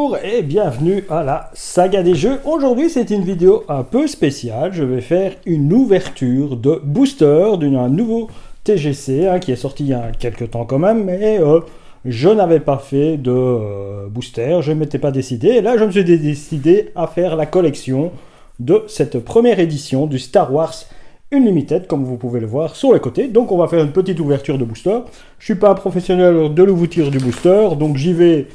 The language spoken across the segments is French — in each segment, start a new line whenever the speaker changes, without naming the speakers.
Bonjour et bienvenue à la saga des jeux. Aujourd'hui c'est une vidéo un peu spéciale. Je vais faire une ouverture de booster d'un nouveau TGC qui est sorti il y a quelques temps quand même, mais je n'avais pas fait de booster, je ne m'étais pas décidé. Et là je me suis décidé à faire la collection de cette première édition du Star Wars Unlimited, comme vous pouvez le voir sur les côtés. Donc on va faire une petite ouverture de booster. Je suis pas un professionnel de l'ouverture du booster, donc j'y vais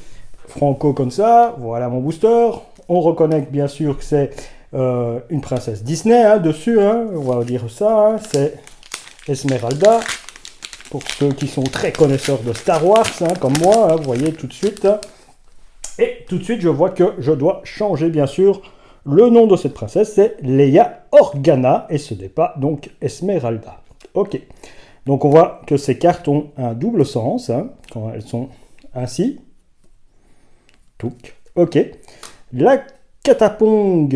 franco comme ça. Voilà mon booster. On reconnaît bien sûr que c'est une princesse Disney dessus, on va dire ça. C'est Esmeralda, pour ceux qui sont très connaisseurs de Star Wars, comme moi, vous voyez tout de suite. Et tout de suite je vois que je dois changer bien sûr. Le nom de cette princesse, c'est Leia Organa, et ce n'est pas donc Esmeralda. Ok. Donc on voit que ces cartes ont un double sens, quand elles sont ainsi. Touc. Ok. La Catatombe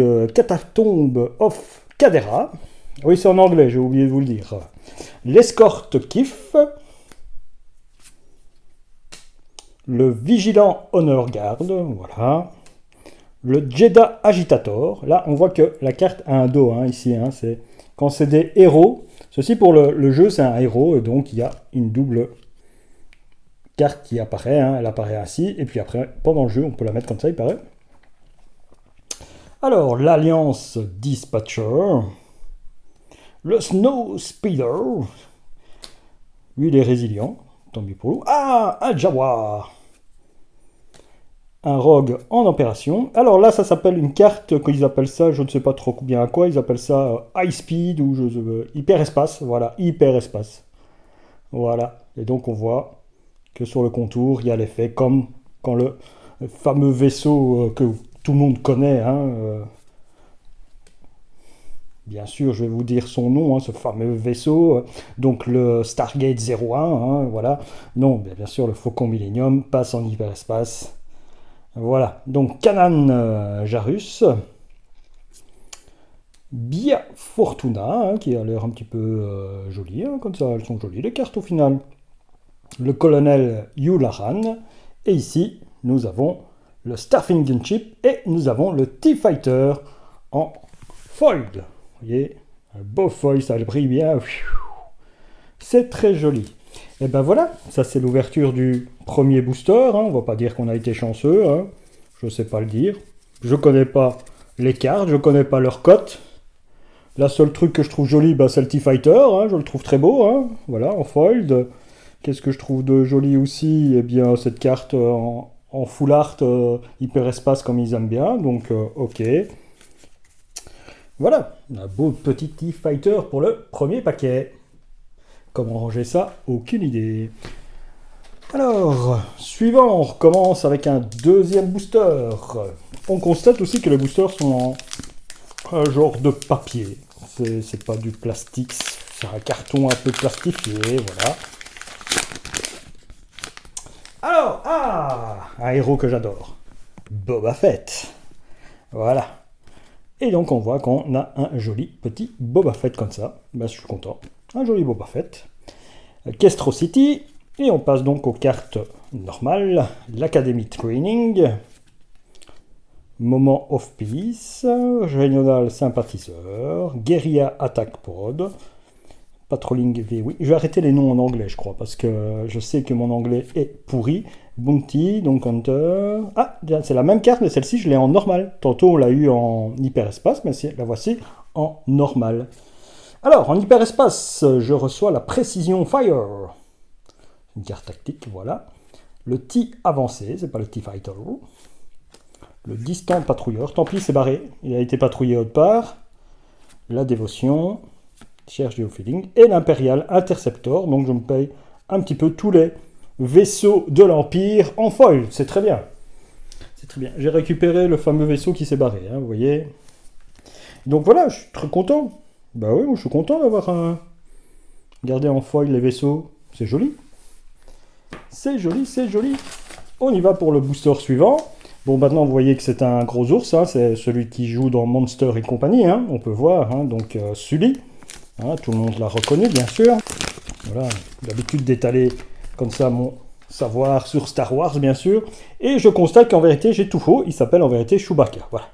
of Cadera. Oui, c'est en anglais, j'ai oublié de vous le dire. L'escorte Kif. Le Vigilant Honor Guard, voilà. Le Jedi Agitator, là on voit que la carte a un dos ici, c'est quand c'est des héros. Ceci pour le jeu c'est un héros, et donc il y a une double carte qui apparaît, elle apparaît ainsi, et puis après pendant le jeu on peut la mettre comme ça, il paraît. Alors l'Alliance Dispatcher, le Snow Speeder, lui il est résilient, tant mieux pour nous. Ah, un Jaguar, un rogue en opération. Alors là, ça s'appelle une carte, qu'ils appellent ça, je ne sais pas trop bien à quoi, ils appellent ça High Speed ou hyperespace, voilà, hyperespace. Voilà, et donc on voit que sur le contour, il y a l'effet comme quand le fameux vaisseau que tout le monde connaît, bien sûr, je vais vous dire son nom, ce fameux vaisseau, donc le Stargate 01, voilà. Non, bien sûr, le Faucon Millennium passe en hyperespace. Voilà, donc Kanan Jarrus, Bia Fortuna, qui a l'air un petit peu jolie, comme ça, elles sont jolies les cartes au final. Le colonel Yularan, et ici, nous avons le Starfing Gunship, et nous avons le T-Fighter en foil. Vous voyez, un beau foil, ça brille bien. C'est très joli. Et ben voilà, ça c'est l'ouverture du premier booster, on va pas dire qu'on a été chanceux, je sais pas le dire. Je connais pas les cartes, je connais pas leur cote. La seule truc que je trouve joli, c'est le T-Fighter, je le trouve très beau, voilà, en foiled. Qu'est-ce que je trouve de joli aussi? Eh bien, cette carte en full art, hyperespace comme ils aiment bien, donc ok. Voilà, un beau petit T-Fighter pour le premier paquet. Comment ranger ça? Aucune idée. Alors, suivant, on recommence avec un deuxième booster. On constate aussi que les boosters sont en un genre de papier. C'est pas du plastique, c'est un carton un peu plastifié, voilà. Alors, un héros que j'adore. Boba Fett. Voilà. Et donc on voit qu'on a un joli petit Boba Fett comme ça. Je suis content. Un joli Boba Fett. Kestro City. Et on passe donc aux cartes normales. L'Academy Training. Moment of Peace. Régional Sympathiseur. Guerilla Attack Pod. Patrolling V. Oui, je vais arrêter les noms en anglais, je crois, parce que je sais que mon anglais est pourri. Bounty, donc Hunter. Ah, c'est la même carte, mais celle-ci, je l'ai en normal. Tantôt, on l'a eu en hyperespace, mais la voici en normal. Alors, en hyperespace, je reçois la Précision Fire. Une carte tactique, voilà. Le T avancé, c'est pas le T-Fighter. Le Distant Patrouilleur, tant pis, c'est barré. Il a été patrouillé autre part. La Dévotion, Cherche Geofeeling. Et l'Impérial Interceptor, donc je me paye un petit peu tous les vaisseau de l'Empire en foil, c'est très bien. C'est très bien. J'ai récupéré le fameux vaisseau qui s'est barré, vous voyez. Donc voilà, je suis très content. Bah oui, je suis content d'avoir gardé en foil les vaisseaux. C'est joli. C'est joli, c'est joli. On y va pour le booster suivant. Bon, maintenant, vous voyez que c'est un gros ours, c'est celui qui joue dans Monster et compagnie, on peut voir, donc Sully. Tout le monde l'a reconnu, bien sûr. Voilà, l'habitude d'étaler comme ça mon savoir sur Star Wars, bien sûr. Et je constate qu'en vérité, j'ai tout faux. Il s'appelle en vérité Chewbacca. Voilà.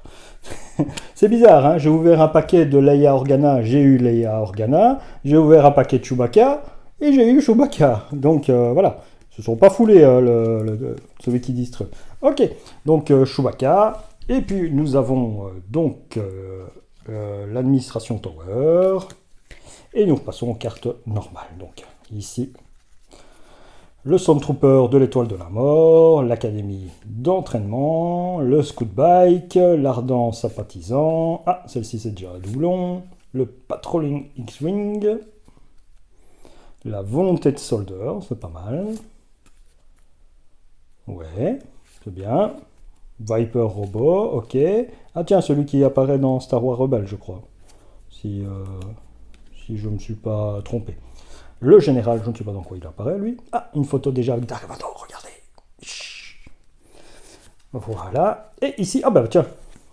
C'est bizarre, hein. J'ai ouvert un paquet de Leia Organa, j'ai eu Leia Organa. J'ai ouvert un paquet de Chewbacca, et j'ai eu Chewbacca. Donc voilà. Ils se sont pas foulés, celui qui distrait. Ok, donc Chewbacca. Et puis nous avons l'administration Tower. Et nous repassons aux cartes normales. Donc ici, le Stormtrooper de l'étoile de la mort, l'académie d'entraînement, le Scout Bike, l'ardent sympathisant, ah celle-ci c'est déjà un doublon, le Patrolling X-Wing, la volonté de solder, c'est pas mal. Ouais, c'est bien. Viper Robot, ok. Ah tiens, celui qui apparaît dans Star Wars Rebelle, je crois. Si je ne me suis pas trompé. Le général, je ne sais pas dans quoi il apparaît, lui. Ah, une photo déjà avec Dark Vador, regardez. Chut. Voilà. Et ici, ah bah tiens,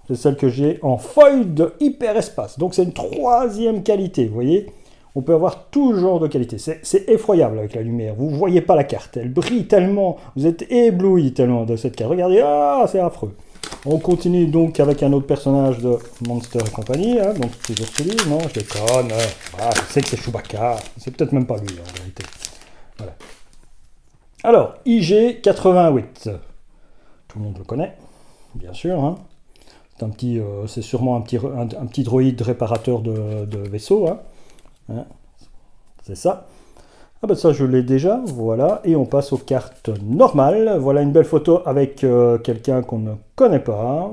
c'est celle que j'ai en foil de hyperespace. Donc c'est une troisième qualité, vous voyez. On peut avoir tout genre de qualité. C'est effroyable avec la lumière. Vous ne voyez pas la carte. Elle brille tellement. Vous êtes ébloui tellement de cette carte. Regardez, ah, c'est affreux. On continue donc avec un autre personnage de Monster et compagnie. Hein, donc toujours celui. Non, je déconne. Voilà, je sais que c'est Chewbacca. C'est peut-être même pas lui en vérité. Voilà. Alors, IG-88. Tout le monde le connaît, bien sûr. Hein. C'est sûrement un petit droïde réparateur de vaisseau. Hein. Hein, c'est ça. Ah ben ça je l'ai déjà, voilà. Et on passe aux cartes normales. Voilà une belle photo avec quelqu'un qu'on ne connaît pas.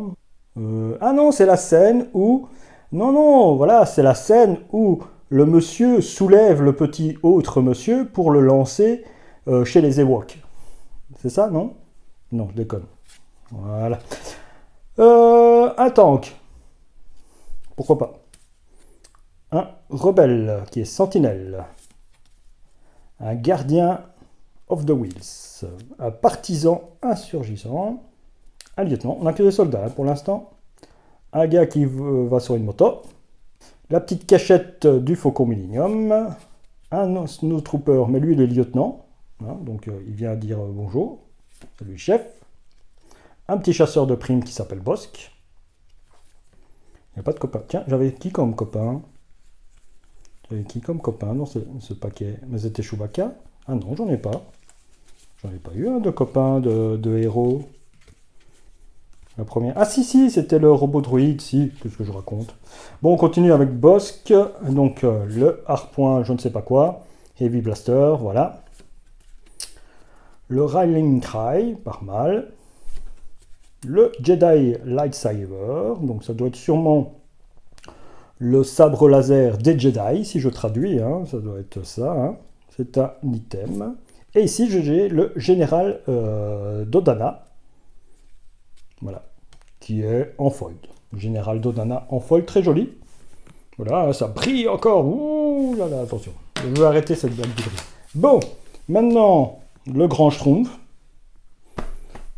Ah non, c'est la scène où... Non, voilà, c'est la scène où le monsieur soulève le petit autre monsieur pour le lancer chez les Ewoks. C'est ça, non? Non, je déconne. Voilà. Un tank. Pourquoi pas? Un rebelle qui est sentinelle, un gardien of the wheels, un partisan insurgissant, un lieutenant, on n'a que des soldats hein, pour l'instant, un gars qui va sur une moto, la petite cachette du Faucon Millennium, un snowtrooper, mais lui il est lieutenant, hein, donc il vient dire bonjour, salut chef, un petit chasseur de primes qui s'appelle Bosque, il n'y a pas de copain, tiens j'avais qui comme copain? J'avais qui comme copain dans ce paquet? Mais c'était Chewbacca? Ah non, j'en ai pas. J'en ai pas eu un de copain de héros. La première. Ah si, c'était le robot droïde, si, qu'est-ce que je raconte. Bon, on continue avec Bosque. Donc le harpoint, je ne sais pas quoi. Heavy Blaster, voilà. Le Railing Cry, pas mal. Le Jedi Lightsaber, donc ça doit être sûrement le sabre laser des Jedi, si je traduis, hein, ça doit être ça. Hein. C'est un item. Et ici, j'ai le général Dodana, voilà, qui est en foil. Général Dodana en foil, très joli. Voilà, ça brille encore. Ouh là là, attention. Je veux arrêter cette blague de brille. Bon, maintenant, le grand Schtroumpf.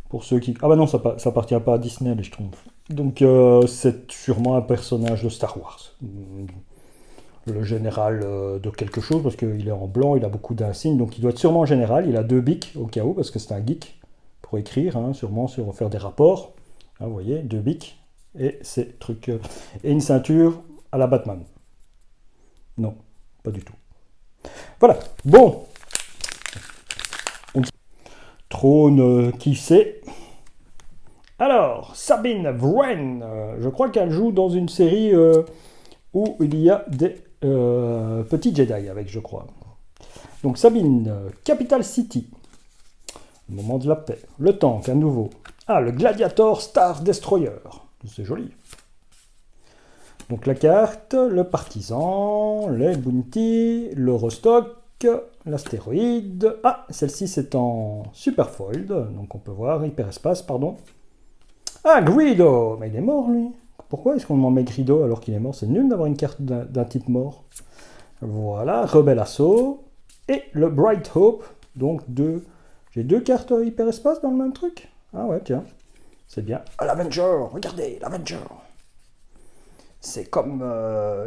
Pour ceux qui... Ah bah non, ça appartient pas à Disney, les Schtroumpfs. Donc c'est sûrement un personnage de Star Wars. Le général de quelque chose, parce qu'il est en blanc, il a beaucoup d'insignes, donc il doit être sûrement général. Il a 2 bics au cas où, parce que c'est un geek pour écrire, hein, sûrement sur faire des rapports. Hein, vous voyez, 2 bics et ces trucs. Et une ceinture à la Batman. Non, pas du tout. Voilà, bon. Trône, qui sait? Alors, Sabine Wren, je crois qu'elle joue dans une série où il y a des petits Jedi avec, je crois. Donc Sabine, Capital City, le moment de la paix, le tank à nouveau. Ah, le Gladiator Star Destroyer, c'est joli. Donc la carte, le partisan, les bounty, le restock, l'astéroïde. Ah, celle-ci c'est en super fold, donc on peut voir, hyperespace, pardon. Ah, Greedo! Mais il est mort, lui. Pourquoi est-ce qu'on en met Greedo alors qu'il est mort? C'est nul d'avoir une carte d'un type mort. Voilà, Rebelle Assaut. Et le Bright Hope. Donc, j'ai 2 cartes hyperespace dans le même truc. Ah ouais, tiens. C'est bien. Ah, l'Avenger! Regardez, l'Avenger! C'est comme dans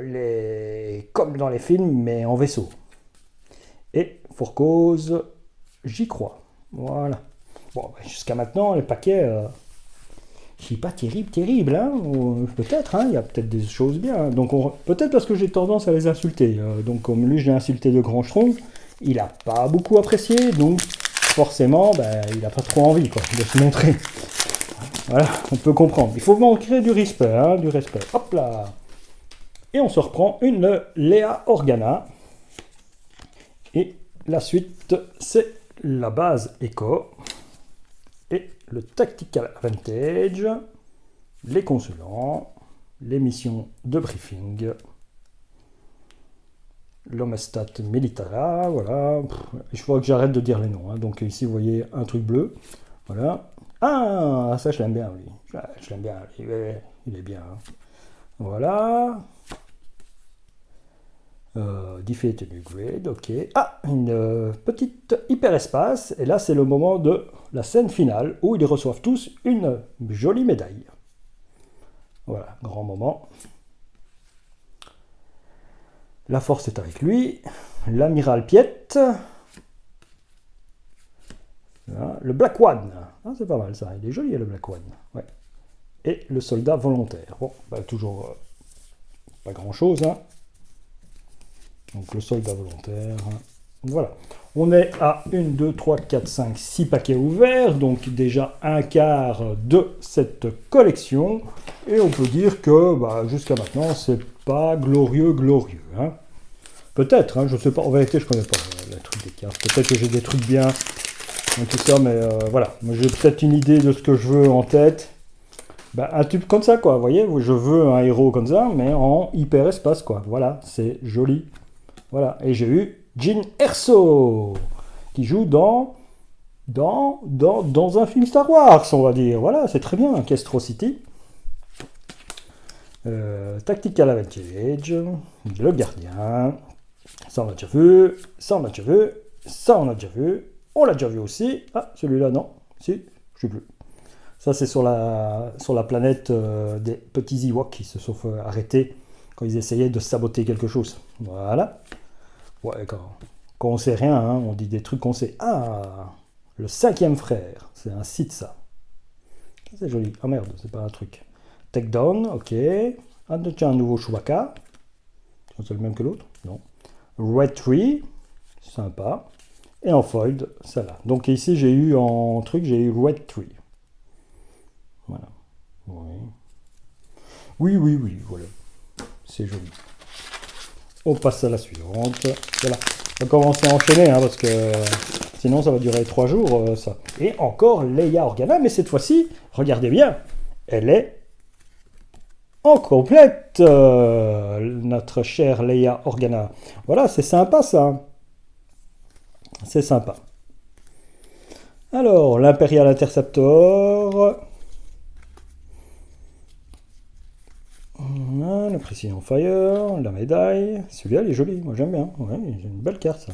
les films, mais en vaisseau. Et, pour cause, j'y crois. Voilà. Bon, ben, jusqu'à maintenant, les paquets, c'est pas terrible, hein. Peut-être, hein, il y a peut-être des choses bien. Donc, peut-être parce que j'ai tendance à les insulter. Donc, comme lui, je l'ai insulté de grand schtroumpf, il a pas beaucoup apprécié, donc forcément, ben, il a pas trop envie, quoi, de se montrer. Voilà, on peut comprendre. Il faut montrer du respect, hein, du respect. Hop là. Et on se reprend une Leia Organa. Et la suite, c'est la base Echo. Et le Tactical Advantage, les consulants, les missions de briefing, l'Omestat Militara, voilà. Il faut que j'arrête de dire les noms. Hein. Donc ici, vous voyez un truc bleu. Voilà. Ah, ça, je l'aime bien, lui. Je l'aime bien. Il est bien. Hein. Voilà. Defeat a new grade, ok. Ah, une petite hyperespace. Et là, c'est le moment de la scène finale où ils reçoivent tous une jolie médaille. Voilà, grand moment. La force est avec lui. L'amiral Piet. Voilà. Le Black One. Ah, c'est pas mal ça. Il est joli, le Black One. Ouais. Et le soldat volontaire. Bon, bah, toujours pas grand chose, hein. Donc le soldat volontaire. Voilà. On est à 1, 2, 3, 4, 5, 6 paquets ouverts. Donc déjà un quart de cette collection. Et on peut dire que bah, jusqu'à maintenant, c'est pas glorieux. Hein. Peut-être, hein, je sais pas. En vérité, je connais pas les trucs des cartes. Peut-être que j'ai des trucs bien. Donc tout ça, mais voilà. Moi, j'ai peut-être une idée de ce que je veux en tête. Bah, un tube comme ça, quoi. Vous voyez, je veux un héros comme ça, mais en hyper espace, quoi. Voilà, c'est joli. Voilà, et j'ai eu Jyn Erso, qui joue dans un film Star Wars, on va dire. Voilà, c'est très bien, Castro City. Tactical Advantage, le gardien. Ça, on l'a déjà vu. Ça, on l'a déjà vu. Ça, on l'a déjà vu. On l'a déjà vu aussi. Ah, celui-là, non. Si, je sais plus. Ça, c'est sur la planète des petits Ewoks qui se sont arrêtés quand ils essayaient de saboter quelque chose. Voilà. Ouais, quand on sait rien, hein, on dit des trucs qu'on sait. Ah, le 5e frère, c'est un site ça. C'est joli. Ah merde, c'est pas un truc. Takedown, ok. Ah, tiens, un nouveau Chewbacca. C'est le même que l'autre? Non. Red Tree, sympa. Et en fold, celle-là. Donc ici, j'ai eu en truc, j'ai eu Red Tree. Voilà. Oui, voilà. C'est joli. On passe à la suivante. Voilà. On va commencer à enchaîner, hein, parce que sinon ça va durer 3 jours, ça. Et encore Leia Organa, mais cette fois-ci, regardez bien, elle est en complète, notre chère Leia Organa. Voilà, c'est sympa ça. C'est sympa. Alors, l'Imperial Interceptor. Le Precision Fire, la médaille. Celui-là, il est joli, moi j'aime bien. Ouais, j'ai une belle carte ça.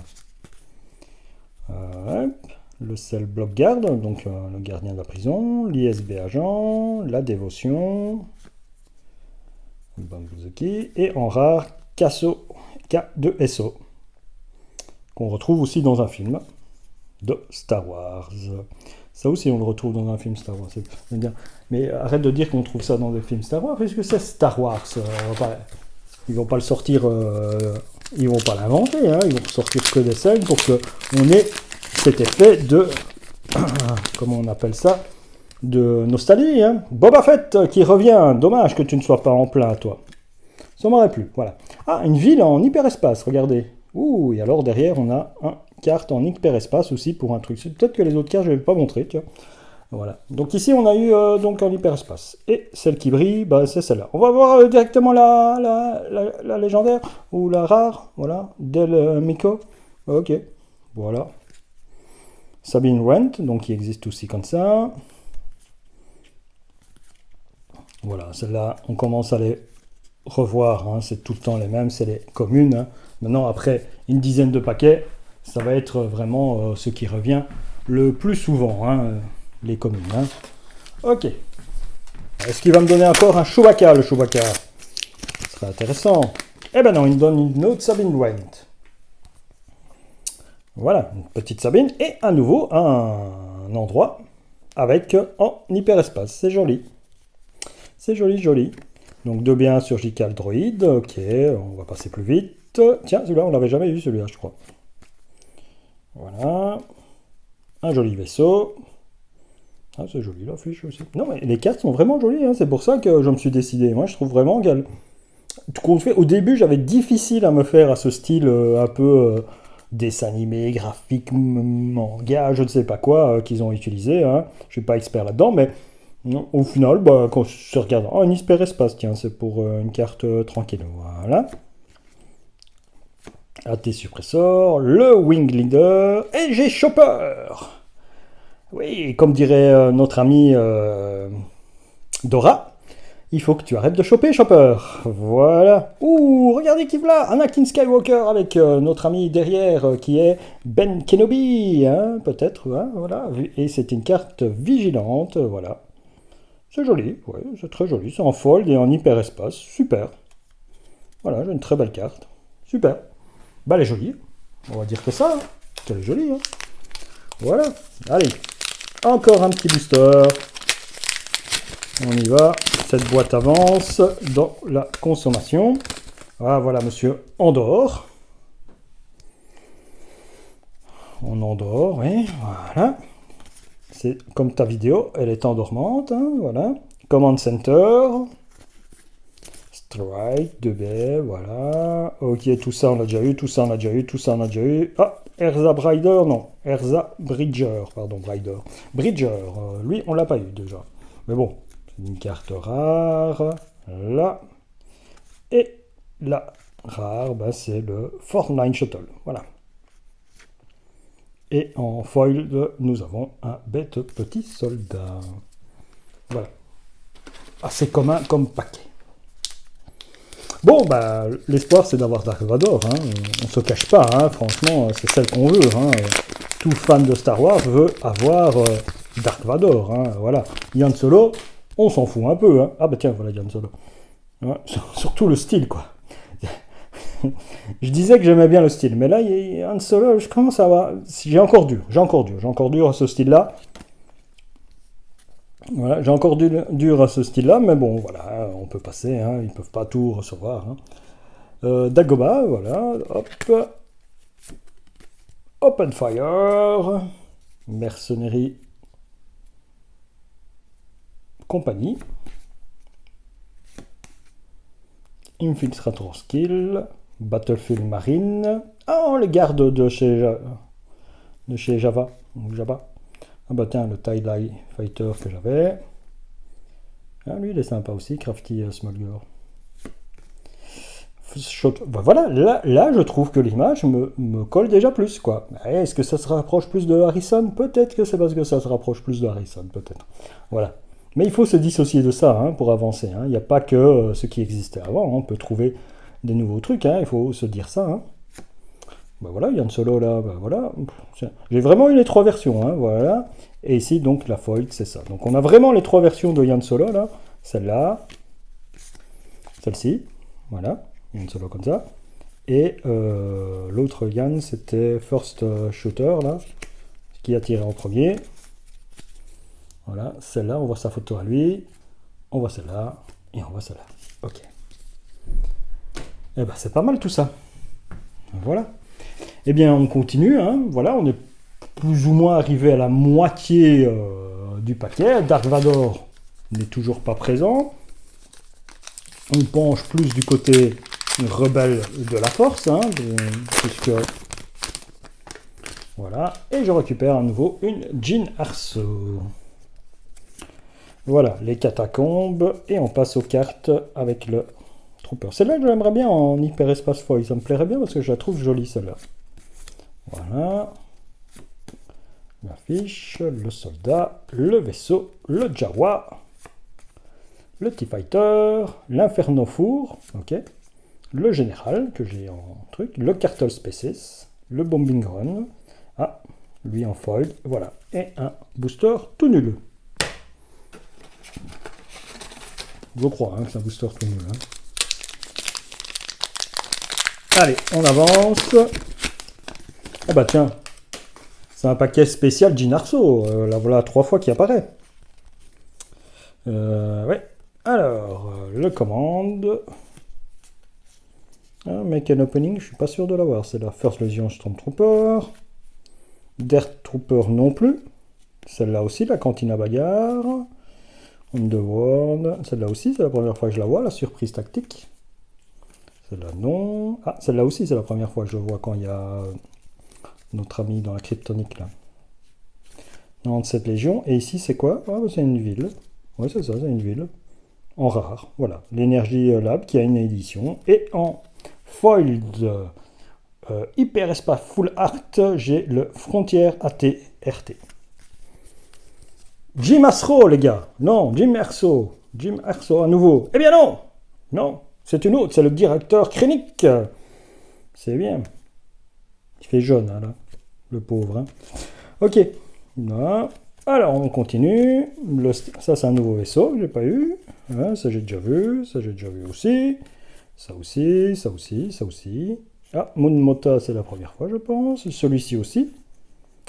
Le Cell Block Guard, donc le gardien de la prison. L'ISB Agent, la dévotion. Bambuzuki. Et en rare, Kaso, K2SO. Qu'on retrouve aussi dans un film de Star Wars. Ça aussi, on le retrouve dans un film Star Wars. Mais arrête de dire qu'on trouve ça dans des films Star Wars, puisque c'est Star Wars. Ils vont pas le sortir, ils vont pas l'inventer, hein, ils vont sortir que des scènes pour qu'on ait cet effet de, comment on appelle ça, de nostalgie. Hein. Boba Fett qui revient, dommage que tu ne sois pas en plein, toi. Ça m'aurait plu, voilà. Ah, une ville en hyperespace, regardez. Ouh, et alors derrière, on a une carte en hyperespace aussi pour un truc. Peut-être que les autres cartes, je ne vais pas montrer, tu vois. Voilà. Donc ici, on a eu donc un hyperespace. Et celle qui brille, bah, c'est celle-là. On va voir directement la légendaire ou la rare. Voilà. Del Miko. Ok. Voilà. Sabine Wrent, donc qui existe aussi comme ça. Voilà. Celle-là, on commence à les revoir. Hein. C'est tout le temps les mêmes. C'est les communes. Hein. Maintenant, après une dizaine de paquets, ça va être vraiment ce qui revient le plus souvent. Hein. Les communes. Hein. Ok. Est-ce qu'il va me donner encore un Chewbacca, le Chewbacca? Ce serait intéressant. Eh ben non, il me donne une autre Sabine Wrent. Voilà, une petite Sabine et à nouveau un endroit avec en hyperespace. C'est joli. C'est joli, joli. Donc 2 biens surgical droïde. Ok, on va passer plus vite. Tiens, celui-là, on l'avait jamais vu, celui-là, je crois. Voilà. Un joli vaisseau. Ah, c'est joli l'affiche aussi. Non, mais les cartes sont vraiment jolies, hein. C'est pour ça que je me suis décidé. Moi, je trouve vraiment qu'elles... Tout compte fait, au début, j'avais difficile à me faire à ce style un peu dessin animé, graphique, manga, je ne sais pas quoi qu'ils ont utilisé. Hein. Je suis pas expert là-dedans, mais non, au final, bah, quand je se regarde, oh, un hyperespace, tiens, c'est pour une carte tranquille. Voilà. AT suppressor, le Wing Leader, et j'ai Chopper. Oui, comme dirait notre ami Dora, il faut que tu arrêtes de choper, Chopper. Voilà. Ouh, regardez qui voilà, Anakin Skywalker avec notre ami derrière qui est Ben Kenobi, hein, peut-être, hein, voilà. Et c'est une carte vigilante, voilà. C'est joli, ouais, c'est très joli. C'est en fold et en hyperespace, super. Voilà, j'ai une très belle carte. Super. Bah, elle est jolie. On va dire que ça, hein. Elle est jolie, hein. Voilà. Allez, encore un petit booster. On y va. Cette boîte avance dans la consommation. Ah, voilà, monsieur Andorre. On endort, oui, voilà. C'est comme ta vidéo, elle est endormante, hein, voilà. Command Center. Strike, 2B, voilà. Ok, tout ça on a déjà eu, tout ça on a déjà eu, tout ça on a déjà eu. Ah, Erza Brider, non. Erza Bridger, pardon, Brider. Bridger, lui on l'a pas eu déjà. Mais bon, c'est une carte rare. Là. Et la rare, bah, c'est le Fortnite Shuttle, voilà. Et en foil, nous avons un bête petit soldat. Voilà. Assez commun comme paquet. Bon, bah, l'espoir, c'est d'avoir Dark Vador. Hein. On ne se cache pas, hein. Franchement, c'est celle qu'on veut. Hein. Tout fan de Star Wars veut avoir Dark Vador. Hein. Voilà. Yann Solo, on s'en fout un peu. Hein. Ah bah tiens, voilà Yann Solo. Ouais, surtout le style, quoi. Je disais que j'aimais bien le style, mais là, Han Solo, je commence à avoir... J'ai encore dur à ce style-là. Voilà, j'ai encore dur à ce style-là, mais bon, voilà, on peut passer, hein, ils peuvent pas tout recevoir. Hein. Dagobah, voilà, hop. Open Fire. Mercenerie. Compagnie. Infiltrator Skill. Battlefield Marine. Ah, les gardes de chez Java. Ah bah tiens, le Tie-Dye Fighter que j'avais. Ah, lui, il est sympa aussi, Crafty Smolger. Bah voilà, là, je trouve que l'image me colle déjà plus, quoi. Est-ce que ça se rapproche plus de Harrison? Peut-être que c'est parce que ça se rapproche plus de Harrison, peut-être. Voilà. Mais il faut se dissocier de ça, hein, pour avancer. Hein. Il n'y a pas que ce qui existait avant. Hein. On peut trouver des nouveaux trucs, hein. Il faut se dire ça. Hein. Ben voilà, Yann Solo là, ben voilà. J'ai vraiment eu les 3 versions, hein, voilà. Et ici, donc, la foil, c'est ça. Donc, on a vraiment les 3 versions de Yann Solo, là. Celle-là, celle-ci, voilà. Yann Solo comme ça. Et l'autre Yann, c'était First Shooter, là, qui a tiré en premier. Voilà, celle-là, on voit sa photo à lui. On voit celle-là, et on voit celle-là. Ok. Eh ben, c'est pas mal tout ça. Voilà. Eh bien, on continue, hein. Voilà, on est plus ou moins arrivé à la moitié du paquet. Dark Vador n'est toujours pas présent. On penche plus du côté rebelle de la force, hein, puisque... Voilà, et je récupère à nouveau une Jyn Erso. Voilà, les catacombes, et on passe aux cartes avec le Trooper. Celle-là, je l'aimerais bien en hyperespace foil, ça me plairait bien parce que je la trouve jolie, celle-là. Voilà. L'affiche, le soldat, le vaisseau, le Jawa, le T-Fighter, l'Inferno Four, ok, le général que j'ai en truc, le Cartel Species, le Bombing Run, ah, lui en foil, voilà, et un booster tout nul. Je crois hein, que c'est un booster tout nul. Hein. Allez, on avance. Ah bah tiens, C'est un paquet spécial Jin Arso. Là, voilà 3 fois qu'il apparaît. Ouais. Alors, le commande. Ah, make an opening, je suis pas sûr de l'avoir. C'est la First Legion Stormtrooper. Dirt Trooper non plus. Celle-là aussi, la Cantina Bagarre. Underworld. Celle-là aussi, c'est la première fois que je la vois, la surprise tactique. Celle-là, non. Ah, celle-là aussi, c'est la première fois que je vois quand il y a notre ami dans la kryptonique, là. 97 Légion. Et ici, c'est quoi? Ah, c'est une ville. Ouais, c'est ça, c'est une ville. En rare. Voilà. L'Energy Lab qui a une édition. Et en foiled Hyper Espace Full Art, j'ai le Frontier AT-RT. Jim Arso, les gars. Non, Jim Arso. Jim Arso à nouveau. Eh bien non. Non, c'est une autre. C'est le directeur Krennic. C'est bien. Il fait jaune, hein, là. Le pauvre. Hein. Ok. Voilà. Alors, on continue. Ça, c'est un nouveau vaisseau que je n'ai pas eu. Hein, ça, j'ai déjà vu. Ça, j'ai déjà vu aussi. Ça aussi, ça aussi, ça aussi. Ah, Moon Mota, c'est la première fois, je pense. Celui-ci aussi.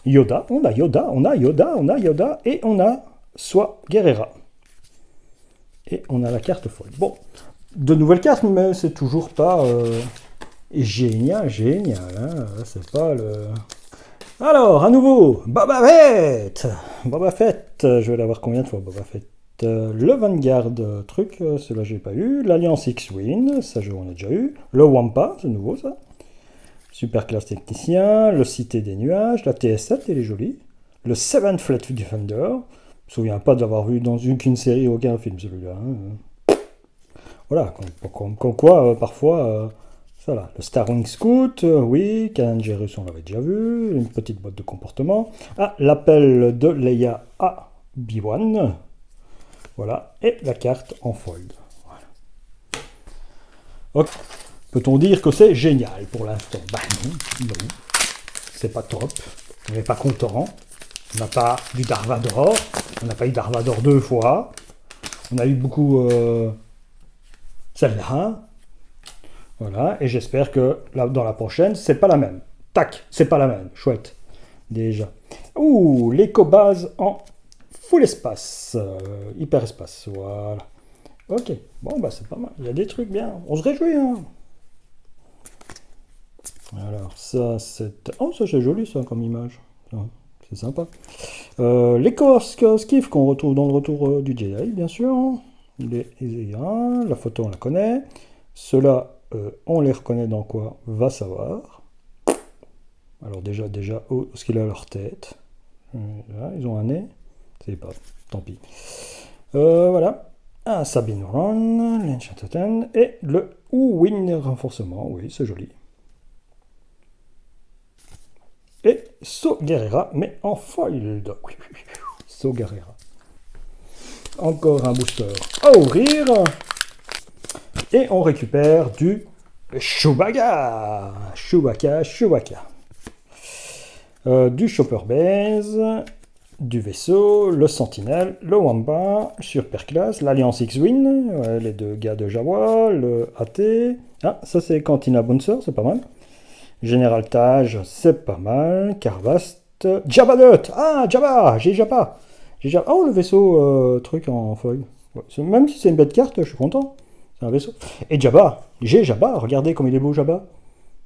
Yoda, on a Yoda, on a Yoda, on a Yoda, et on a Soit Guerrera. Et on a la carte folle. Bon, de nouvelles cartes, mais c'est toujours pas génial, hein. C'est pas le... Alors, à nouveau, Boba Fett. Boba Fett, je vais l'avoir combien de fois, Boba Fett? Le Vanguard truc, celui-là j'ai pas eu. L'Alliance X-Wing, ça on a déjà eu. Le Wampa, c'est nouveau ça. Super classe technicien, le Cité des Nuages, la TS7, elle est jolie. Le Seventh Fleet Defender, je me souviens pas d'avoir vu dans aucune série ou aucun film celui-là. Hein. Voilà, comme quoi, parfois, ça là. Le Starwing Scout, oui, Kanan Jarrus, on l'avait déjà vu, une petite boîte de comportement. Ah, l'appel de Leia à B1. Voilà, et la carte en fold. Voilà. Okay. Peut-on dire que c'est génial pour l'instant? Bah non, non. C'est pas top. On n'est pas content. On n'a pas du Dark Vador. On n'a pas eu Dark Vador 2 fois. On a eu beaucoup celle-là. Voilà, et j'espère que là, dans la prochaine, c'est pas la même. Tac, c'est pas la même. Chouette. Déjà. Ouh, l'éco-base en full espace. Hyper espace. Voilà. Ok. Bon, bah c'est pas mal. Il y a des trucs bien. On se réjouit, hein. Alors ça c'est... Oh ça c'est joli ça comme image, c'est sympa. Les skiff qu'on retrouve dans le retour du Jedi bien sûr, les Ezra, la photo on la connaît, ceux-là on les reconnaît dans quoi, va savoir. Alors déjà où est-ce qu'il a leur tête, là, ils ont un nez, c'est pas, tant pis. Voilà, un Sabine Wren, l'Enchanted et le Wing renforcement, oui c'est joli. Et So Guerrera, mais en foiled. So Guerrera. Encore un booster à ouvrir. Et on récupère du Chewbacca. Chewbacca. Du Chopper Base, du vaisseau, le Sentinelle, le Wampa, Super Class, l'Alliance X-Wing, les deux gars de Jawa, le AT. Ah, ça c'est Cantina Bouncer, c'est pas mal. Général Tage, c'est pas mal. Carvast. Jabba the Hutt. Ah, Jabba. J'ai Jabba. Oh, le vaisseau truc en feuille. Ouais, même si c'est une bête carte, je suis content. C'est un vaisseau. Et Jabba. J'ai Jabba. Regardez comme il est beau, Jabba.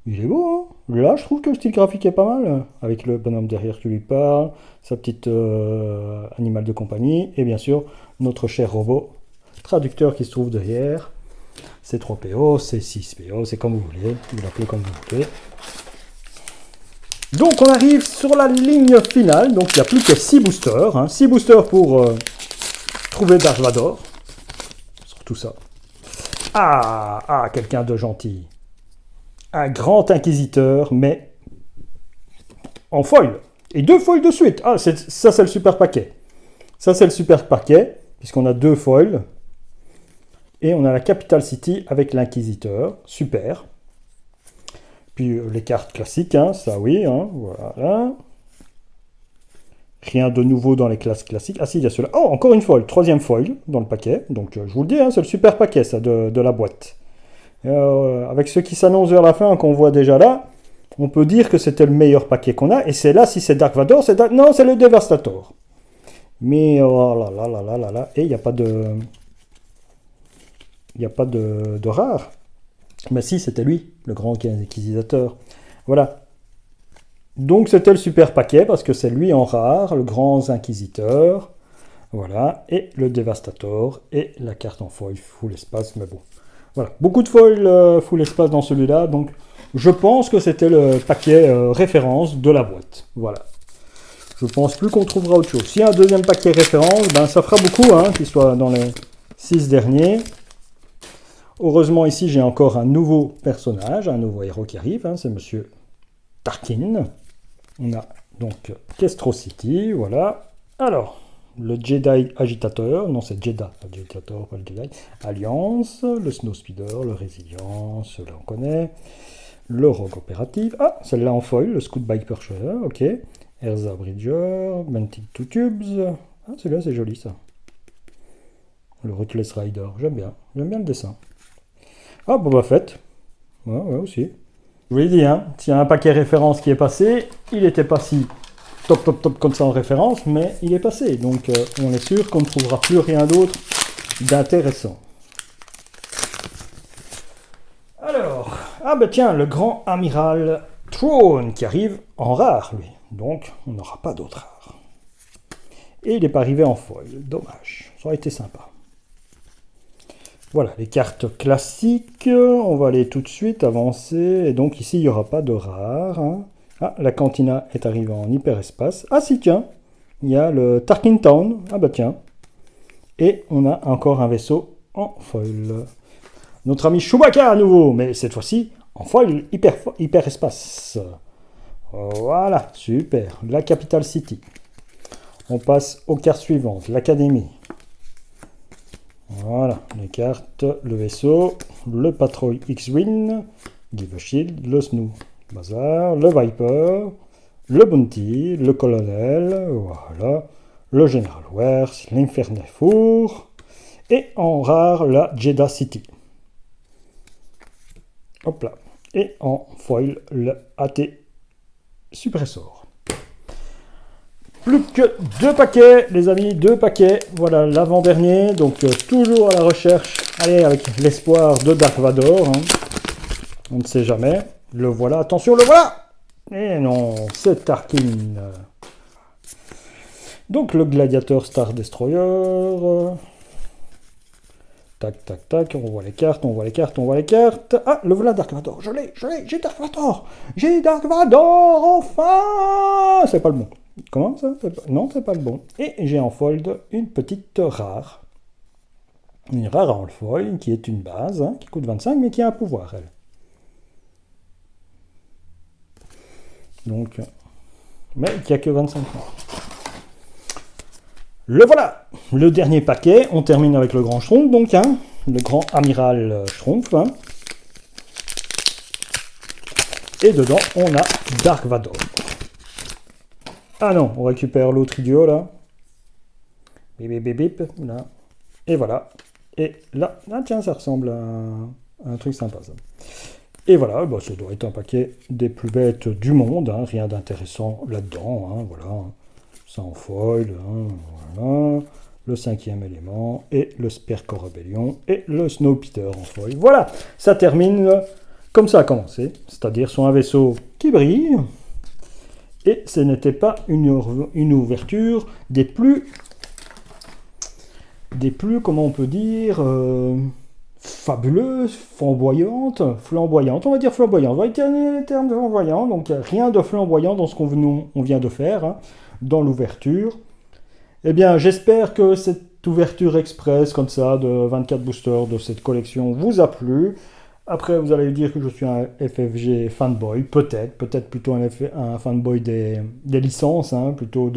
Il est beau, hein. Là, je trouve que le style graphique est pas mal. Avec le bonhomme derrière qui lui parle. Sa petite animal de compagnie. Et bien sûr, notre cher robot traducteur qui se trouve derrière. C'est 3PO, c'est 6PO, c'est comme vous voulez. Vous l'appelez comme vous voulez. Donc on arrive sur la ligne finale, donc il n'y a plus que 6 boosters, hein. 6 boosters pour trouver Darth Vador, surtout ça. Ah, quelqu'un de gentil. Un grand inquisiteur, mais en foil, et 2 foils de suite. Ah, ça c'est le super paquet. Ça c'est le super paquet, puisqu'on a 2 foils, et on a la Capital City avec l'inquisiteur, super. Puis les cartes classiques, hein, ça oui, hein, voilà. Rien de nouveau dans les classes classiques. Ah si, il y a cela. Oh, encore une foil, 3e foil dans le paquet. Donc je vous le dis, hein, c'est le super paquet ça de la boîte. Avec ceux qui s'annoncent vers la fin, qu'on voit déjà là, On peut dire que c'était le meilleur paquet qu'on a. Et c'est là, si c'est Dark Vador, non, c'est le Devastator. Mais oh là là là là là là. Et il n'y a pas de... Il n'y a pas de rare. Mais si, c'était lui, le grand inquisiteur. Voilà. Donc c'était le super paquet, parce que c'est lui en rare, le grand inquisiteur. Voilà. Et le Devastator. Et la carte en foil full espace. Mais bon. Voilà. Beaucoup de foil full espace dans celui-là. Donc je pense que c'était le paquet référence de la boîte. Voilà. Je pense plus qu'on trouvera autre chose. S'il y a un deuxième paquet référence, ben ça fera beaucoup, hein, qu'il soit dans les 6 derniers. Heureusement, ici, j'ai encore un nouveau personnage, un nouveau héros qui arrive, hein, c'est Monsieur Tarkin. On a donc Kestro City, voilà. Alors, le Jedi Agitateur, non c'est Jedi Agitator, pas le Jedi. Alliance, le Snowspeeder, le Résilience, là on connaît. Le Rogue Opérative, ah, celle-là en foil, le Scout Bike Purcher, ok. Erza Bridger, Mantic Two Tubes, ah celui-là c'est joli ça. Le Ruthless Rider, j'aime bien le dessin. Ah, Boba Fett. Ouais, aussi. Je vous l'ai dit, hein, s'il y a un paquet référence qui est passé, il n'était pas si top comme ça en référence, mais il est passé. Donc on est sûr qu'on ne trouvera plus rien d'autre d'intéressant. Alors, ah ben tiens, le grand amiral Throne qui arrive en rare, lui. Donc on n'aura pas d'autre rare. Et il n'est pas arrivé en foil, dommage. Ça aurait été sympa. Voilà, les cartes classiques, on va aller tout de suite avancer, et donc ici il n'y aura pas de rare. Hein. Ah, la Cantina est arrivée en hyperespace. Ah si, tiens, il y a le Tarkin Town, ah bah tiens. Et on a encore un vaisseau en foil. Notre ami Chewbacca à nouveau, mais cette fois-ci en foil hyperespace. Voilà, super, la Capital City. On passe aux cartes suivantes, l'Académie. Voilà, les cartes, le vaisseau, le Patrol X-Wing, Give a Shield, le Snoo Bazar, le Viper, le Bounty, le Colonel, voilà, le General Wers, l'Infernal Four, et en rare, la Jeddah City. Hop là. Et en foil, le AT Suppressor. Plus que 2 paquets, les amis, 2 paquets. Voilà l'avant-dernier. Donc, toujours à la recherche. Allez, avec l'espoir de Dark Vador. Hein. On ne sait jamais. Le voilà. Attention, le voilà. Et non, c'est Tarkin. Donc, le Gladiator Star Destroyer. Tac, tac, tac. On voit les cartes, on voit les cartes, on voit les cartes. Ah, le voilà Dark Vador. Je l'ai, j'ai Dark Vador. J'ai Dark Vador, enfin. C'est pas le bon. Comment ça? Non, c'est pas le bon. Et j'ai en fold une petite rare. Une rare en foil qui est une base, hein, qui coûte 25, mais qui a un pouvoir, elle. Donc, mais qui a que 25 points. Le voilà, le dernier paquet. On termine avec le grand Schtroumpf, donc, hein, le grand amiral Schtroumpf. Hein. Et dedans, on a Dark Vador. Ah non, on récupère l'autre idiot, là. Bip, bip, bip, bip, là. Et voilà. Et là, ah tiens, ça ressemble à un truc sympa, ça. Et voilà, bah, ça doit être un paquet des plus bêtes du monde, hein, rien d'intéressant là-dedans, hein, voilà. Ça en foil, hein, voilà. Le 5e élément, et le Sperco Rebellion, et le Snowpeter en foil. Voilà, ça termine comme ça a commencé, c'est-à-dire sur un vaisseau qui brille. Et ce n'était pas une ouverture des plus, comment on peut dire, fabuleuses, flamboyantes, on va dire flamboyante, on va utiliser les termes de flamboyant, donc rien de flamboyant dans ce qu'on vient de faire, hein, dans l'ouverture. Eh bien, j'espère que cette ouverture express, comme ça, de 24 boosters de cette collection vous a plu. Après, vous allez dire que je suis un FFG fanboy, peut-être plutôt un fanboy des licences, hein, plutôt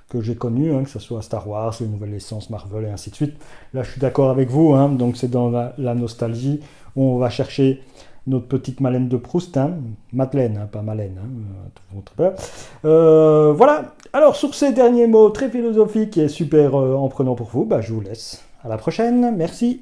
que j'ai connues, hein, que ce soit Star Wars, les nouvelles licences Marvel et ainsi de suite. Là, je suis d'accord avec vous, hein, donc c'est dans la nostalgie où on va chercher notre petite Madeleine de Proust, hein, Madeleine, hein, pas Malène, hein, voilà, alors sur ces derniers mots très philosophiques et super en prenant pour vous, bah, je vous laisse. À la prochaine, merci.